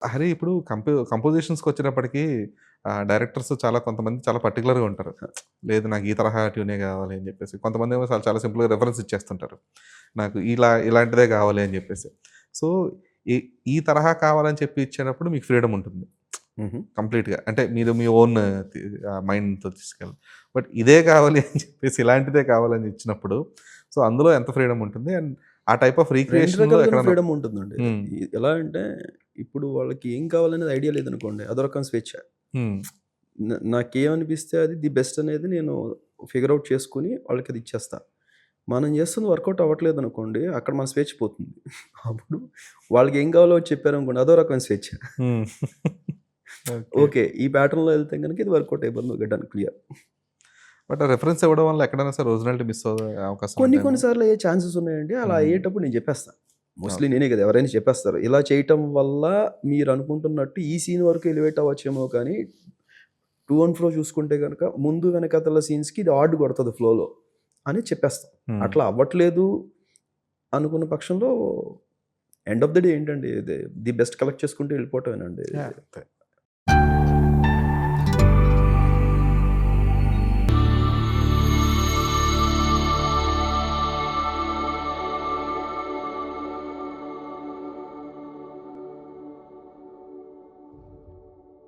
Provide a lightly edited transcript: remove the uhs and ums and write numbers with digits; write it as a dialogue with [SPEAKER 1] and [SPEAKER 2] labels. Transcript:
[SPEAKER 1] హరి ఇప్పుడు కంపోజిషన్స్‌కి వచ్చేటప్పటికి డైరెక్టర్స్ కొంతమంది చాలా పర్టిక్యులర్‌గా ఉంటారు. లేదు నాకు ఈ తరహా ట్యూనే కావాలి అని చెప్పేసి. కొంతమందేమో చాలా చాలా సింపుల్‌గా రిఫరెన్స్ ఇచ్చేస్తుంటారు. నాకు ఇలాంటిదే కావాలి అని చెప్పేసి. సో, ఈ ఈ తరహా కావాలని చెప్పి ఇచ్చేటప్పుడు మీకు ఫ్రీడమ్ ఉంటుంది.
[SPEAKER 2] హుహు.
[SPEAKER 1] కంప్లీట్‌గా. అంటే మీరు మీ ఓన్ మైండ్‌తో తీసుకెళ్ళి. బట్ ఇదే కావాలి అని చెప్పేసి ఇలాంటిదే కావాలని ఇచ్చినప్పుడు సో, అందులో ఎంత ఫ్రీడమ్ ఉంటుంది? అండ్ ఆ టైప్ ఆఫ్
[SPEAKER 2] 2
[SPEAKER 1] రీక్రియేషన్‌లో
[SPEAKER 2] రకాలుగాను
[SPEAKER 1] ఎక్కడన్నా
[SPEAKER 2] ఫ్రీడమ్ ఉంటుందండి.
[SPEAKER 1] హ్మ్.
[SPEAKER 2] ఎలా అంటే, ఇప్పుడు వాళ్ళకి ఏం కావాలనేది ఐడియా లేదనుకోండి, అదో రకం స్వేచ్ఛ.
[SPEAKER 1] హ్మ్.
[SPEAKER 2] నాకేమనిపిస్తే అది ది బెస్ట్ అనేది నేను ఫిగర్ ఔట్ చేసుకొని వాళ్ళకది ఇచ్చేస్తా. మనం చేస్తుంది వర్కౌట్ అవ్వట్లేదనుకోండి, అక్కడ మన స్వేచ్ఛ పోతుంది. అప్పుడు వాళ్ళకేం కావాలో అది చెప్పారనుకోండి, అదో రకమైన స్వేచ్ఛ.
[SPEAKER 1] హ్మ్. ఓకే.
[SPEAKER 2] ఓకే. ఈ ప్యాటర్న్‌లో ఎళ్తే గనుక ఇది వర్కౌట్ అయిపోతుంది. Done clear.
[SPEAKER 1] బట్ ఆ రిఫరెన్స్ ఇవ్వడం వల్ల ఎక్కడైనా సరే ఒరిజినాలిటీ మిస్ అయ్యే అవకాశాలు
[SPEAKER 2] కొన్ని కొన్ని
[SPEAKER 1] ఉంటాయేమో.
[SPEAKER 2] సార్లు అయ్యే ఛాన్సెస్ ఉన్నాయండి. అలా
[SPEAKER 1] హ్మ్.
[SPEAKER 2] అయ్యేటప్పుడు నేను జెప్పేస్తా. Mostly
[SPEAKER 1] okay.
[SPEAKER 2] నేనే కాదు ఎవరైనా చెప్పేస్తారు. ఇలా చేయటం వల్ల మీరనుకుంటున్నట్టు ఈ సీన్ వరకు ఎలివేట్ అవ్వచ్చేమో కానీ, టూ అండ్ ఫ్రో చూసుకుంటే గనక ముందు వెనకాతల సీన్స్‌కి ఇది ఆడ్ కొడతది ఫ్లోలో అని చెప్పేస్తాం.
[SPEAKER 1] హ్మ్.
[SPEAKER 2] అట్లా అవ్వట్లేదు అనుకున్న పక్షంలో ఎండ్ ఆఫ్ ది డే ఏంటండి ఇది ది బెస్ట్ కలెక్ట్ చేసుకుంటూ వెళ్ళిపోవటమేనండి.
[SPEAKER 1] యాహ్! అంతే.